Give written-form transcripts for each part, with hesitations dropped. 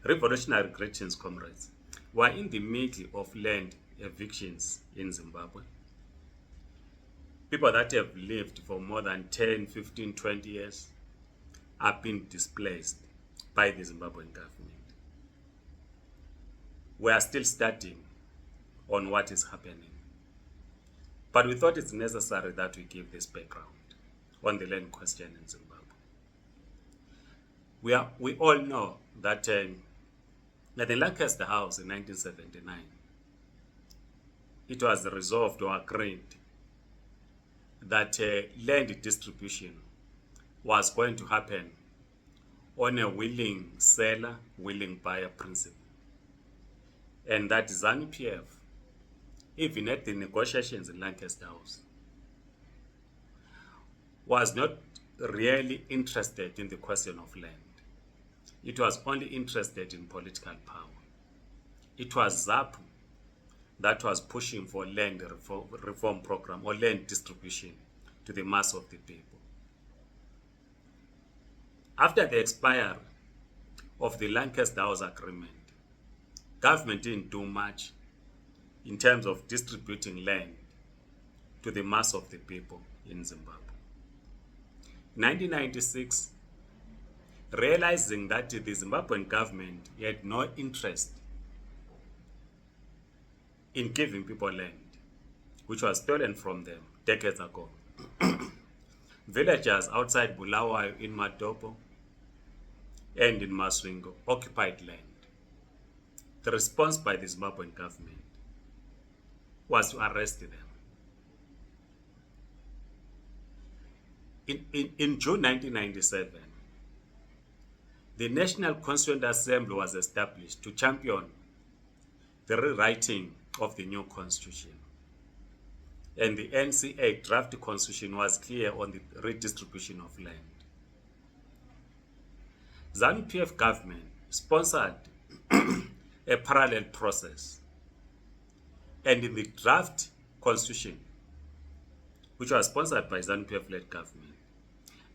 Revolutionary greetings, comrades. We are in the middle of land evictions in Zimbabwe. People that have lived for more than 10, 15, 20 years are being displaced by the Zimbabwean government. We are still studying on what is happening. But we thought it's necessary that we give this background on the land question in Zimbabwe. We all know that at the Lancaster House in 1979, it was resolved or agreed that land distribution was going to happen on a willing seller, willing buyer principle. And that ZANU-PF, even at the negotiations in Lancaster House, was not really interested in the question of land. It was only interested in political power. It was ZAPU that was pushing for land reform program or land distribution to the mass of the people. After the expiry of the Lancaster House Agreement, government didn't do much in terms of distributing land to the mass of the people in Zimbabwe. In 1996, realizing that the Zimbabwean government had no interest in giving people land, which was stolen from them decades ago. Villagers outside Bulawayo in Matopo and in Maswingo occupied land. The response by the Zimbabwean government was to arrest them. In June 1997, the National Constituent Assembly was established to champion the rewriting of the new constitution. And the NCA draft constitution was clear on the redistribution of land. ZANU-PF government sponsored a parallel process. And in the draft constitution, which was sponsored by ZANU-PF-led government,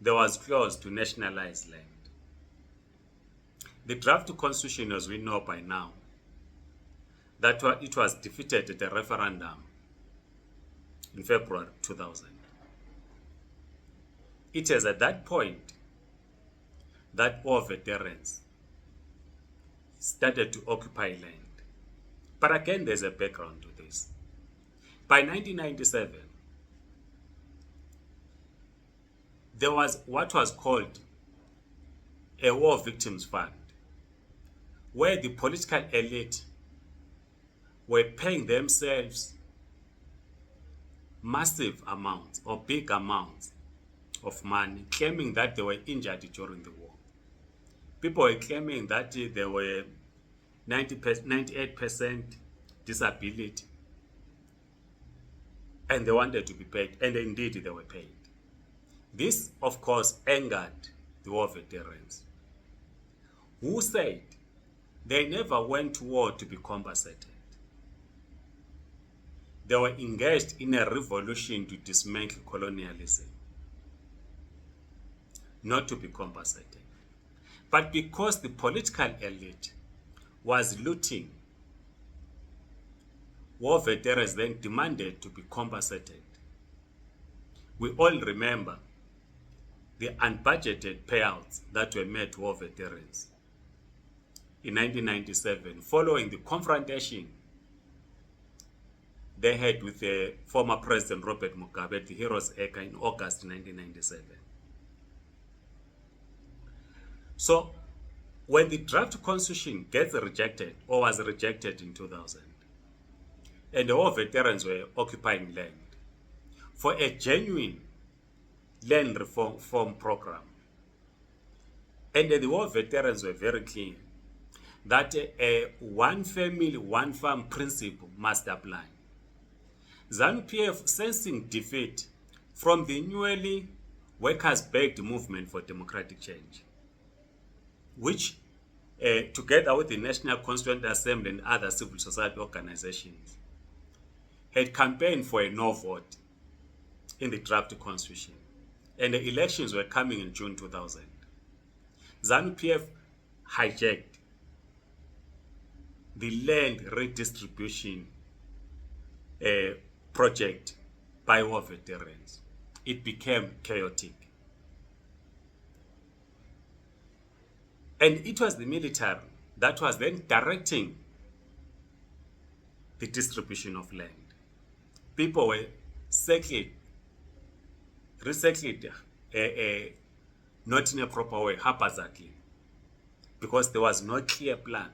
there was clause to nationalize land. The draft constitution, as we know by now, that it was defeated at a referendum in February 2000. It is at that point that all veterans started to occupy land. But again, there's a background to this. By 1997, there was what was called a War Victims Fund, where the political elite were paying themselves massive amounts or big amounts of money, claiming that they were injured during the war. People were claiming that they were 98% disability, and they wanted to be paid, and indeed they were paid. This, of course, angered the war veterans, who said they never went to war to be compensated. They were engaged in a revolution to dismantle colonialism, not to be compensated. But because the political elite was looting, war veterans then demanded to be compensated. We all remember the unbudgeted payouts that were made to war veterans in 1997, following the confrontation they had with the former President Robert Mugabe at the Heroes Acre in August 1997. So, when the draft constitution gets rejected, or was rejected in 2000, and the war veterans were occupying land, for a genuine land reform program, and the war veterans were very clear that a one family, one farm principle must apply. ZANU-PF, sensing defeat from the newly workers-backed movement for democratic change, which, together with the National Constituent Assembly and other civil society organizations, had campaigned for a no vote in the draft constitution. And the elections were coming in June 2000. ZANU-PF hijacked the land redistribution project by war veterans, it became chaotic. And it was the military that was then directing the distribution of land. People were recycled not in a proper way, haphazardly, because there was no clear plan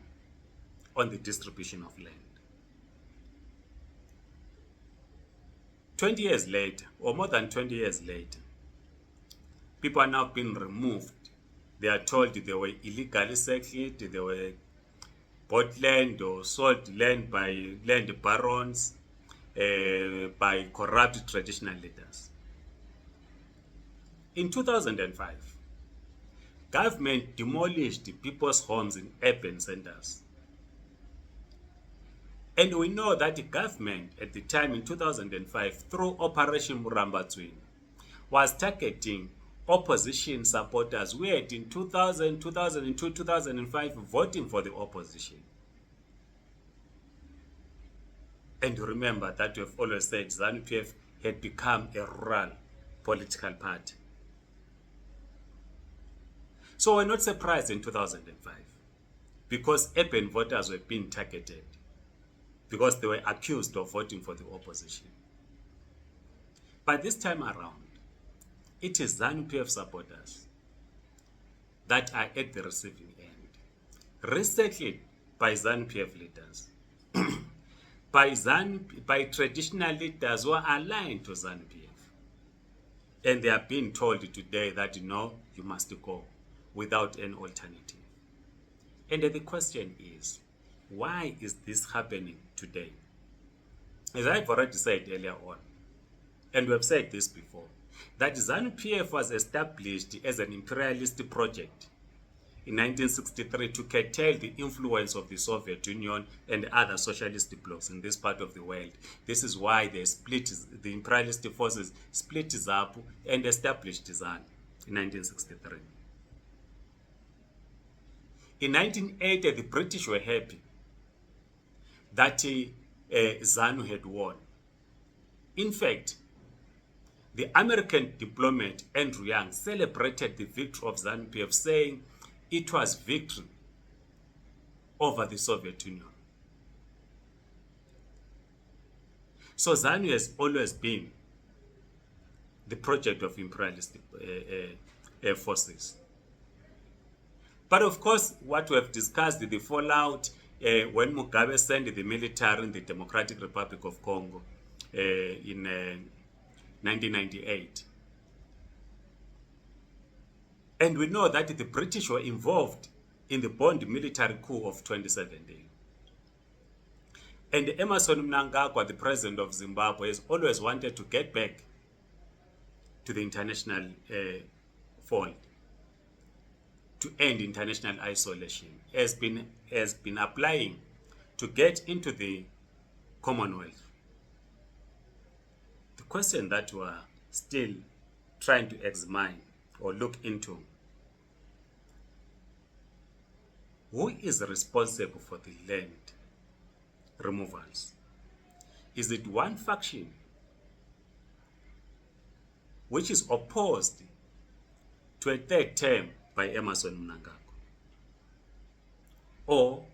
on the distribution of land. 20 years later, or more than 20 years later, people are now being removed. They are told they were illegally settled, they were bought land or sold land by land barons, by corrupt traditional leaders. In 2005, government demolished people's homes in urban centers. And we know that the government at the time in 2005, through Operation Murambatswini, was targeting opposition supporters who had in 2000, 2002, 2005 voting for the opposition. And remember that we've always said ZANU-PF had become a rural political party. So we're not surprised in 2005 because urban voters were being targeted because they were accused of voting for the opposition. But this time around, it is ZANU-PF supporters that are at the receiving end, resettled by ZANU-PF leaders, by traditional leaders who are aligned to ZANU-PF. And they are being told today that, no, you must go without an alternative. And the question is, why is this happening today? As I've already said earlier on, and we have said this before, that ZANU-PF was established as an imperialist project in 1963 to curtail the influence of the Soviet Union and other socialist blocs in this part of the world. This is why they split, the imperialist forces split ZAPU and established ZANU in 1963. In 1980, the British were happy that ZANU had won. In fact, the American diplomat Andrew Young celebrated the victory of ZANU-PF, saying it was victory over the Soviet Union. So ZANU has always been the project of imperialist forces. But of course, what we have discussed, the fallout when Mugabe sent the military in the Democratic Republic of Congo in 1998. And we know that the British were involved in the Bond military coup of 2017. And Emmerson Mnangagwa, the president of Zimbabwe, has always wanted to get back to the international fold, to end international isolation, has been applying to get into the Commonwealth. The question that we are still trying to examine or look into, who is responsible for the land removals? Is it one faction which is opposed to a third term by Emmerson Mnangagwa? Or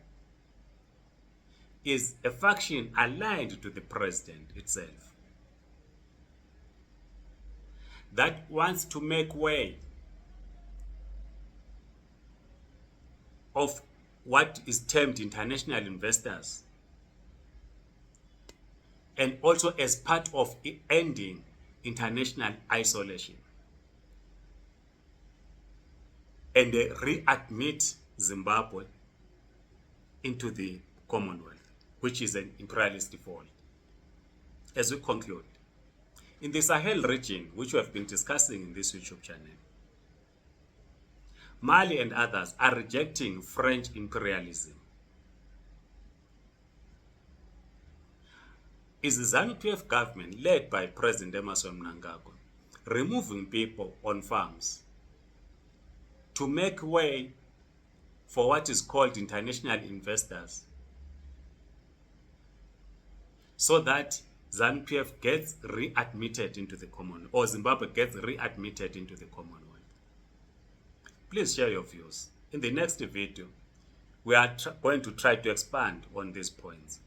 is a faction aligned to the president itself that wants to make way of what is termed international investors, and also as part of ending international isolation, and they readmit Zimbabwe into the Commonwealth, which is an imperialist fold? As we conclude, in the Sahel region, which we have been discussing in this YouTube channel, Mali and others are rejecting French imperialism. Is the ZANU-PF government, led by President Emmerson Mnangagwa, removing people on farms to make way for what is called international investors so that ZANU-PF gets readmitted into the Commonwealth, or Zimbabwe gets readmitted into the Commonwealth. Please share your views. In the next video, we are going to try to expand on these points.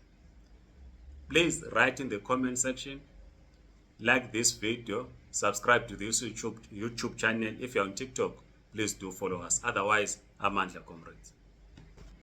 Please write in the comment section, like this video, subscribe to this YouTube channel. If you're on TikTok, please do follow us. Otherwise, Amandla Comrades.